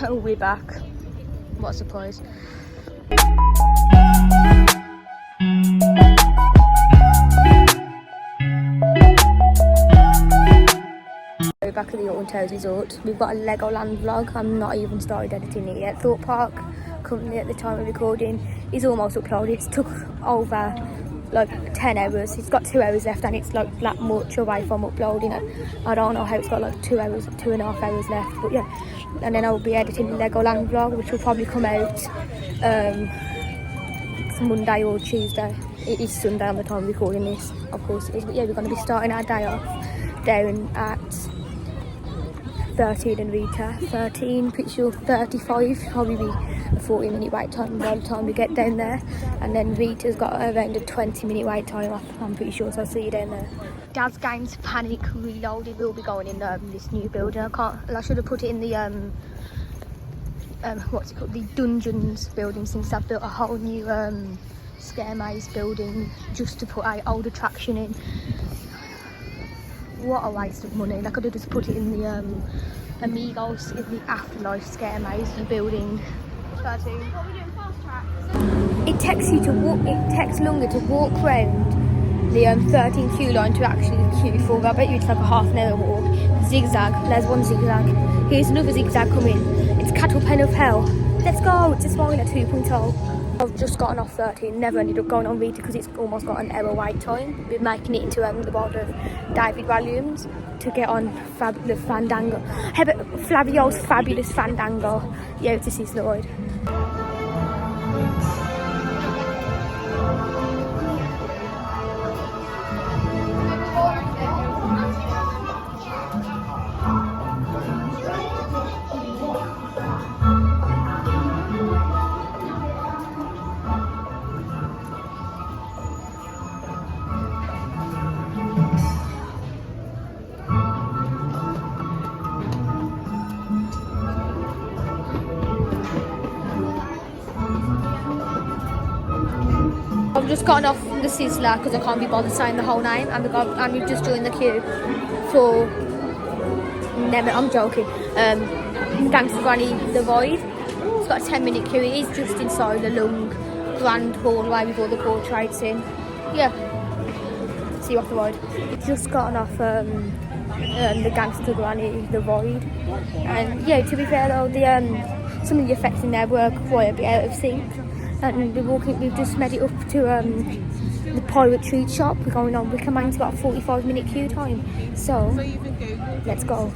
Oh, we're back. What a surprise. We're back at the Alton Resort. We've got a Legoland vlog. I'm not even started editing it yet. Thought Park, currently at the time of recording, is almost uploaded. It took over like 10 hours. It's got 2 hours left and it's like that much away from uploading it. I don't know how it's got like 2 hours, 2.5 hours left, but yeah. And then I'll be editing the Legoland vlog, which will probably come out Monday or Tuesday. It is Sunday on the time of recording this, of course it is. But yeah, we're going to be starting our day off down at 13 and Rita. 13, pretty sure 35, probably be a 40-minute wait time by the time we get down there. And then Rita's got around a 20-minute wait time, I'm pretty sure, so I'll see you down there. Dad's game's Panic Reloaded will be going in this new building. I should have put it in the what's it called, the Dungeons building, since I've built a whole new Scare Maze building just to put an old attraction in. What a waste of money. I could have just put it in the Amigos in the Afterlife Scare Maze building. 13. What are we doing, fast track? It takes you to walk, it takes longer to walk round the 13 queue line to actually queue for. I bet you it's like a half an hour walk. Zigzag, there's one zigzag. Here's another zigzag coming. It's Cattle Pen of Hell. Let's go, it's a smile at 2.0. I've just gotten off 13, never ended up going on Rita because it's almost got an hour wait time. We're making it into the world of David Williams to get on the Fandango. Flavio's Fabulous Fandango. Yeah, to see Lloyd. I've just gotten off the Sizzler because I can't be bothered saying the whole name, and we've just joined the queue for Nemesis. I'm joking. Gangster Granny the Void. It's got a 10-minute queue. It is just inside the long grand hallway with all the portraits in. Yeah. See you off the Void. Just gotten off the Gangster Granny the Void, and yeah, to be fair though, some of the effects in there were quite a bit out of sync. And we've just made it up to the Pirate Treat Shop. We're going on Wicker Man's got a 45-minute queue time. So, let's go.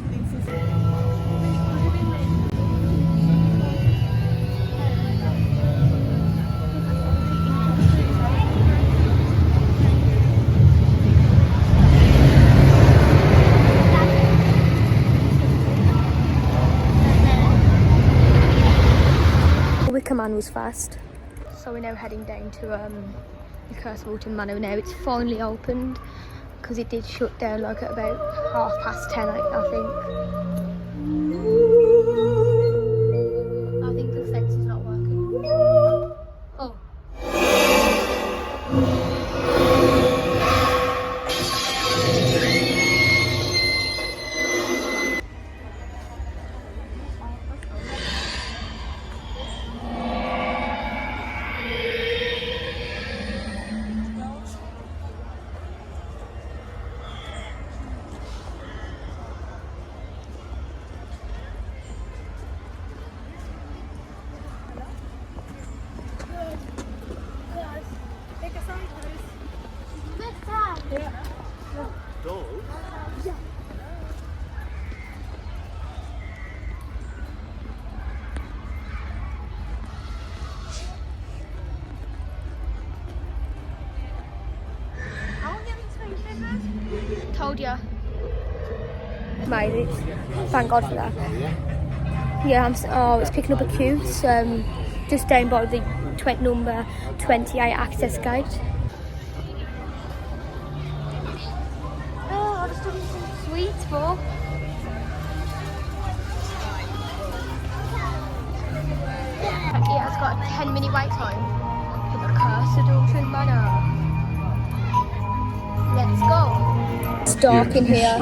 Wicker Man was fast. So we're now heading down to the Curse of Alton Manor now. It's finally opened because it did shut down like at about 10:30, I think. I think the fence is not working. Oh. Told ya. Made it. Thank God for that. Yeah, it's picking up a queue. It's just down by the number 28 access gate. Oh, I've just done some sweets for. It has got a 10-minute wait time for the Curse of Alton Manor. Let's go. It's dark in here.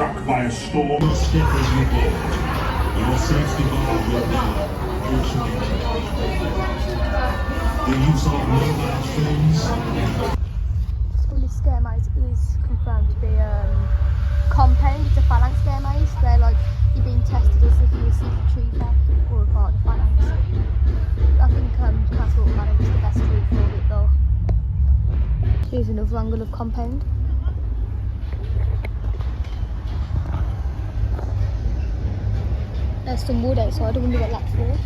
Our safety valve will now automate. The use of mobile phones. So this scare maze is confirmed to be compound. It's a phalanx scare maze where like you're being tested as if you're a secret trooper or a part of the phalanx. I think Castle Phalanx is the best route for it though. Here's another angle of compound. There's some wood outside, I wonder what that's for.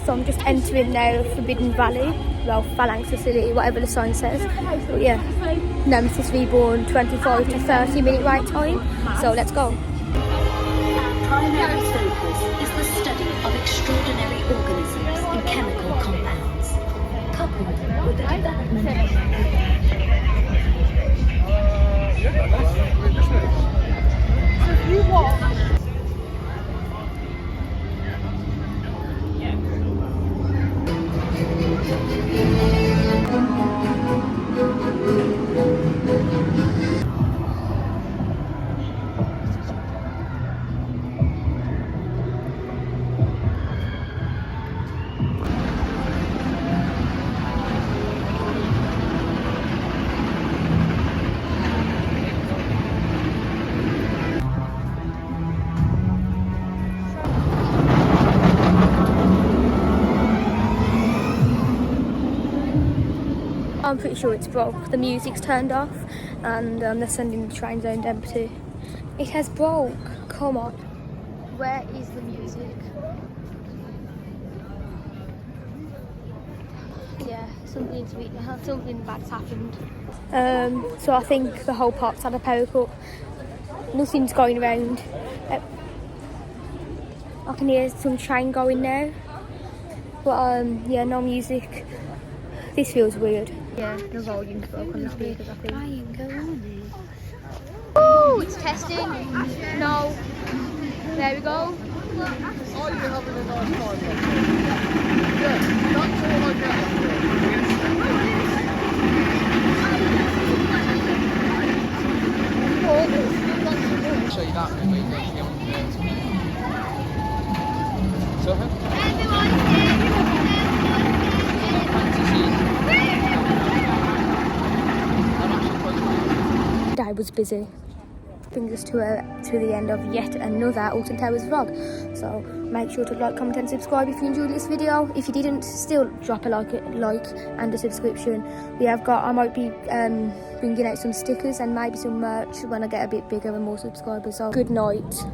So I'm just entering now Forbidden Valley, well, Phalanx facility, whatever the sign says. But yeah, Nemesis Reborn, 25 to 30 minute wait time. So let's go. Our primary focus is the study of extraordinary organisms in chemical compounds, coupled with the development. I'm pretty sure it's broke. The music's turned off and they're sending the train zoned empty. It has broke. Come on. Where is the music? Yeah, something bad's happened. So I think the whole park's had a power cut. Nothing's going around. I can hear some train going now. But yeah, no music. This feels weird. Yeah, the volume's broke on the speakers, I think. Oh, it's testing. No. There we go. Are you having a nice time? Yeah, that's all I get. Show you that movie. So, Day was busy. Brings us to the end of yet another Alton Towers vlog. So make sure to like, comment and subscribe if you enjoyed this video. If you didn't, still drop a like and a subscription. I might be bringing out some stickers and maybe some merch when I get a bit bigger and more subscribers. So good night.